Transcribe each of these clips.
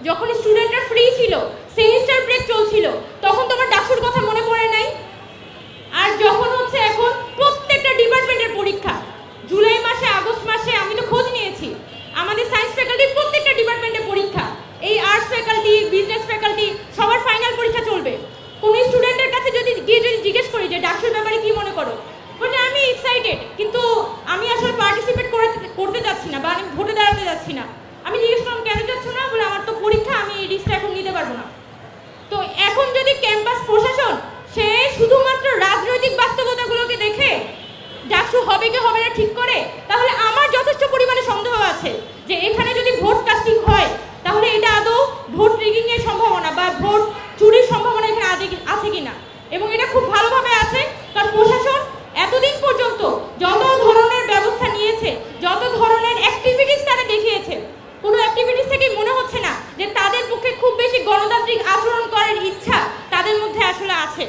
যখন স্টুডেন্টরা ফ্রি ছিল, সেমিস্টার ব্রেক চলছিল, তখন তোমার ডাকসুর কথা মনে পড়ে নাই? আর যখন হচ্ছে এখন প্রত্যেকটা ডিপার্টমেন্টের পরীক্ষা, জুলাই মাসে আগস্ট মাসে আমি তো খোঁজ নিয়েছি, আমাদের সায়েন্স ফ্যাকাল্টির প্রত্যেকটা ডিপার্টমেন্টে পরীক্ষা, এই আর্টস ফ্যাকাল্টি, বিজনেস ফ্যাকাল্টি সবার ফাইনাল পরীক্ষা চলবে। কোন স্টুডেন্টের কাছে যদি জিজ্ঞেস করি যে ডাকসুর ব্যাপারে কি মনে করো, বলে আমি এক্সাইটেড, কিন্তু আমি আসলে পার্টিসিপেট করতে যাচ্ছি না বা আমি ভোটে দাঁড়াতে যাচ্ছি না। আমি জিজ্ঞেস করলাম কেন যাচ্ছ না, বলে আমার তো পরীক্ষা, আমি এই রিস্কটা এখন নিতে পারবো না। তো এখন যদি ক্যাম্পাস প্রশাসন সে শুধুমাত্র রাজনৈতিক বাস্তবতাগুলোকে দেখে ডাকসু হবে কি হবে না ঠিক করে, তাহলে আমার যথেষ্ট পরিমাণে সন্দেহ আছে যে এখানে যদি ভোট কাস্টিং হয় তাহলে এটা আদৌ ভোট রিগিং এর সম্ভাবনা বা ভোট চুরির সম্ভাবনা এখানে আছে কিনা। এবং এটা খুব ভালোভাবে আছে, কারণ প্রশাসন এতদিন পর্যন্ত যত ধরনের ব্যবস্থা নিয়েছে, যত ধরনের অ্যাক্টিভিটিস তারা দেখিয়েছে, কোনো অ্যাক্টিভিটিস থেকে মনে হচ্ছে না যে তাদের পক্ষে খুব বেশি গণতান্ত্রিক আচরণ করার ইচ্ছা তাদের মধ্যে আসলে আছে।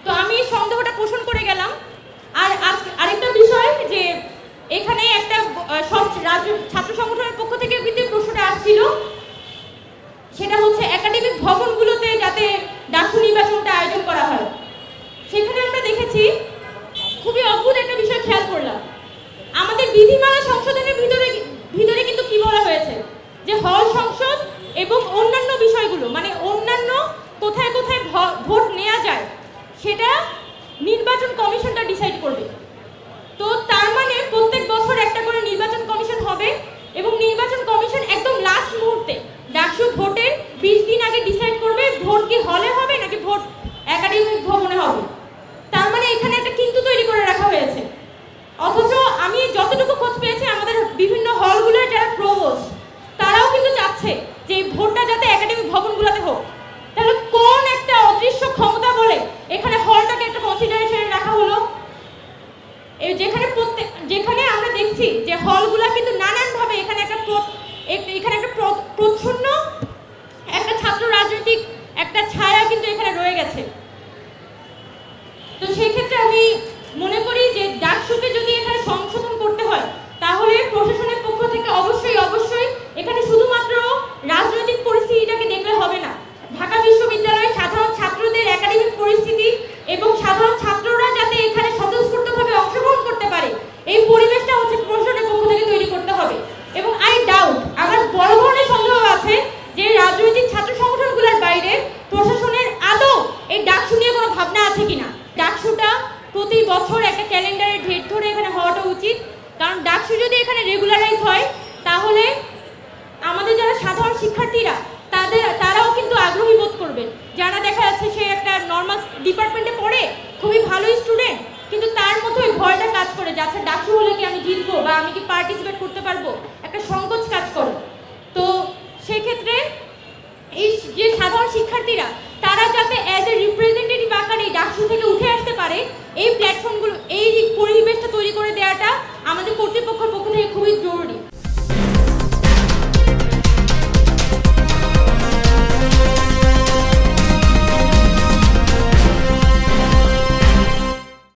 তো আমি সন্দেহটা পোষণ করে গেলাম। আর আরেকটা বিষয় যে এখানে একটা ছাত্র সংগঠনের পক্ষ থেকে কিন্তু প্রশ্নটা আসছিল, সেটা হচ্ছে একাডেমিক ভবনগুলোতে যাতে ডাকসু নির্বাচনটা আয়োজন করা হয়। সেখানে আমরা দেখেছি খুবই অদ্ভুত একটা বিষয় খেয়াল করলাম, আমাদের বিধিমালা সংশোধনের ভিতরে কিন্তু কি বলা হয়েছে যে হল সংসদ এবং অন্যান্য বিষয়গুলো, মানে অন্যান্য কোথায় কোথায় ভোট নেওয়া যায় সেটা নির্বাচন কমিশনটা ডিসাইড করবে। তো তার মানে প্রত্যেক বছর একটা করে নির্বাচন কমিশন হবে এবং নির্বাচন কমিশন একদম লাস্ট মুহূর্তে ডাকসু ভোটের 20 দিন আগে ডিসাইড করবে ভোট কি হলে হবে নাকি ভোট একাডেমিক ভবনে হবে। তার মানে এখানে একটা কিন্তু তৈরি করে রাখা হয়েছে। অথচ আমি যতটুকু খোঁজ পেয়েছি আমাদের বিভিন্ন হলগুলোর যারা প্রভোস্ট তারাও কিন্তু চাচ্ছে যে ভোটটা যাতে একাডেমিক ভবনগুলোতে হোক। তাহলে কোন একটা অদৃশ্য ক্ষমতা বলে এখানে হলটাকে একটা কনসিডারেশনে রাখা হলো, যেখানে আমরা দেখছি যে হলগুলা কিন্তু নানানভাবে এখানে একটা প্রচ্ছন্ন একটা ছাত্র রাজনৈতিক একটা ছায়া কিন্তু এখানে রয়ে গেছে। তো সেই ক্ষেত্রে আমি মনে করি যে ডাকসুকে যদি এখানে সংশোধন করতে হয় তাহলে প্রশাসনের পক্ষ থেকে অবশ্যই এখানে শুধুমাত্র রাজনৈতিক পরিস্থিতিটাকে দেখলে হবে না, ঢাকা বিশ্ববিদ্যালয়ের সাধারণ ছাত্রদের একাডেমিক পরিস্থিতি এবং সাধারণ ছাত্ররা যাতে এখানে স্বতঃস্ফূর্তভাবে অংশগ্রহণ করতে পারে এই পরিবেশটা হচ্ছে প্রশাসনের পক্ষ থেকে তৈরি করতে হবে। এবং আমার বড় ধরনের সন্দেহ আছে যে রাজনৈতিক ছাত্র সংগঠনগুলোর বাইরে প্রশাসনের আদৌ এই ডাকসু নিয়ে কোনো ভাবনা আছে কিনা। ডাকসুটা প্রতি বছর একটা ক্যালেন্ডারের ডেট ধরে এখানে হওয়াটা উচিত, কারণ ডাকসু যদি এখানে রেগুলারাইজ হয় তাহলে আমাদের যারা সাধারণ শিক্ষার্থীরা তারাও কিন্তু আগ্রহী বোধ করবে। যারা দেখা যাচ্ছে সে একটা নর্মাল ডিপার্টমেন্টে পড়ে, খুবই ভালো স্টুডেন্ট, কিন্তু তার মধ্যে ওই ভয়টা কাজ করে যাচ্ছে ডাকসু হলে কি আমি জিতবো বা আমি কি পার্টিসিপেট করতে পারবো, একটা সংকোচ কাজ করে। তো সেক্ষেত্রে এই যে সাধারণ শিক্ষার্থীরা তারা যাতে অ্যাজ এ রিপ্রেজেন্টেটিভ আকারে ডাকসু থেকে উঠে আসতে পারে, এই প্ল্যাটফর্মগুলো, এই পরিবেশটা তৈরি করে দেওয়াটা আমাদের কর্তৃপক্ষের পক্ষ থেকে